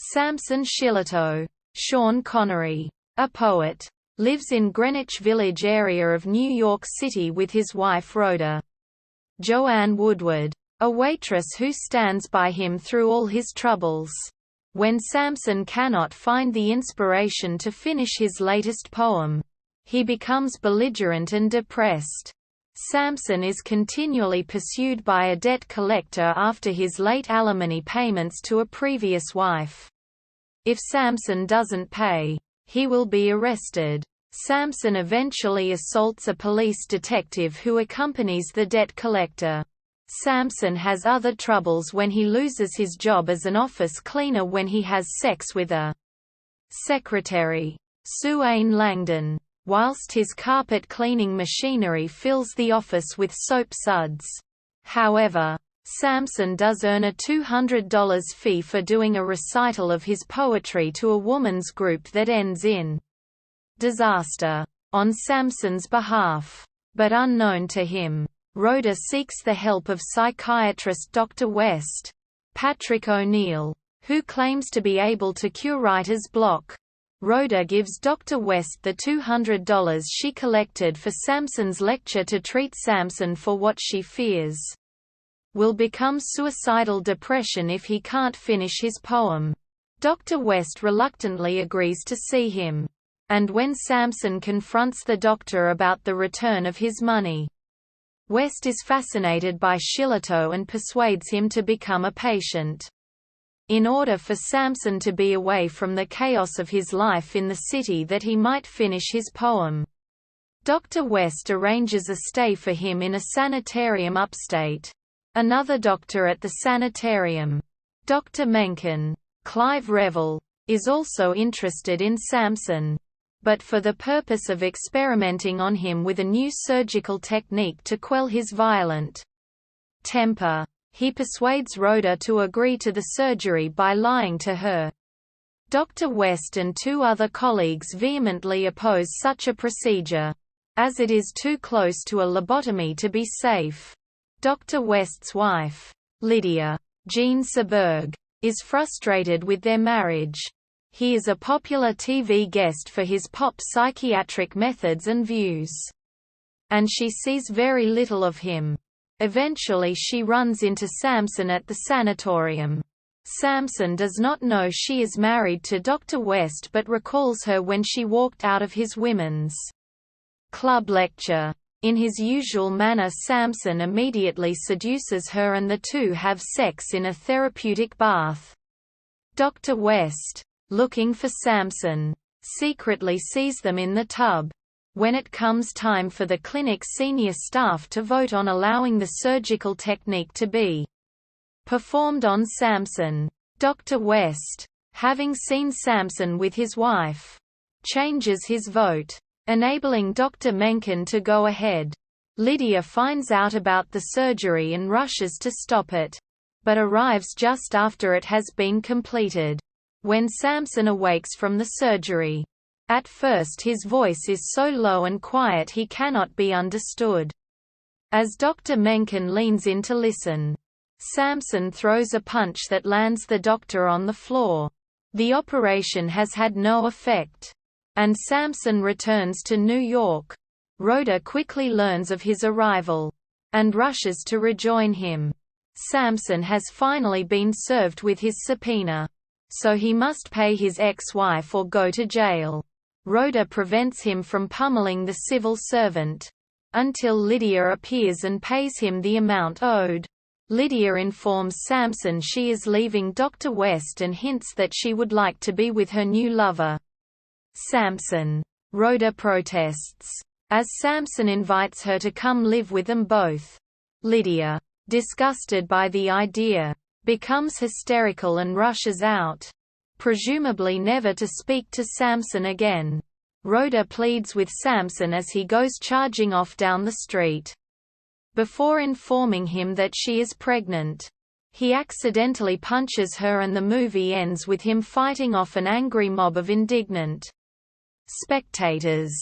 Samson Shillito. Sean Connery. A poet. Lives in Greenwich Village area of New York City with his wife Rhoda. Joanne Woodward. A waitress who stands by him through all his troubles. When Samson cannot find the inspiration to finish his latest poem, he becomes belligerent and depressed. Samson is continually pursued by a debt collector after his late alimony payments to a previous wife. If Samson doesn't pay, he will be arrested. Samson eventually assaults a police detective who accompanies the debt collector. Samson has other troubles when he loses his job as an office cleaner when he has sex with a secretary, Sue Ann Langdon, whilst his carpet cleaning machinery fills the office with soap suds. However, Samson does earn a $200 fee for doing a recital of his poetry to a woman's group that ends in disaster on Samson's behalf. But unknown to him, Rhoda seeks the help of psychiatrist Dr. West, Patrick O'Neill, who claims to be able to cure writer's block. Rhoda gives Dr. West the $200 she collected for Samson's lecture to treat Samson for what she fears will become suicidal depression if he can't finish his poem. Dr. West reluctantly agrees to see him. And when Samson confronts the doctor about the return of his money, West is fascinated by Shillito and persuades him to become a patient. In order for Samson to be away from the chaos of his life in the city that he might finish his poem, Dr. West arranges a stay for him in a sanitarium upstate. Another doctor at the sanitarium, Dr. Menken, Clive Revel, is also interested in Samson, but for the purpose of experimenting on him with a new surgical technique to quell his violent temper. He persuades Rhoda to agree to the surgery by lying to her. Dr. West and two other colleagues vehemently oppose such a procedure, as it is too close to a lobotomy to be safe. Dr. West's wife, Lydia Jean Seberg, is frustrated with their marriage. He is a popular TV guest for his pop psychiatric methods and views, and she sees very little of him. Eventually she runs into Samson at the sanatorium. Samson does not know she is married to Dr. West but recalls her when she walked out of his women's club lecture. In his usual manner, Samson immediately seduces her and the two have sex in a therapeutic bath. Dr. West, looking for Samson, secretly sees them in the tub. When it comes time for the clinic senior staff to vote on allowing the surgical technique to be performed on Samson, Dr. West, having seen Samson with his wife, changes his vote, enabling Dr. Menken to go ahead. Lydia finds out about the surgery and rushes to stop it, but arrives just after it has been completed. When Samson awakes from the surgery, at first his voice is so low and quiet he cannot be understood. As Dr. Menken leans in to listen, Samson throws a punch that lands the doctor on the floor. The operation has had no effect, and Samson returns to New York. Rhoda quickly learns of his arrival, and rushes to rejoin him. Samson has finally been served with his subpoena, so he must pay his ex-wife or go to jail. Rhoda prevents him from pummeling the civil servant, until Lydia appears and pays him the amount owed. Lydia informs Samson she is leaving Dr. West and hints that she would like to be with her new lover, Samson. Rhoda protests, as Samson invites her to come live with them both. Lydia, disgusted by the idea, becomes hysterical and rushes out, presumably never to speak to Samson again. Rhoda pleads with Samson as he goes charging off down the street. Before informing him that she is pregnant, he accidentally punches her and the movie ends with him fighting off an angry mob of indignant spectators.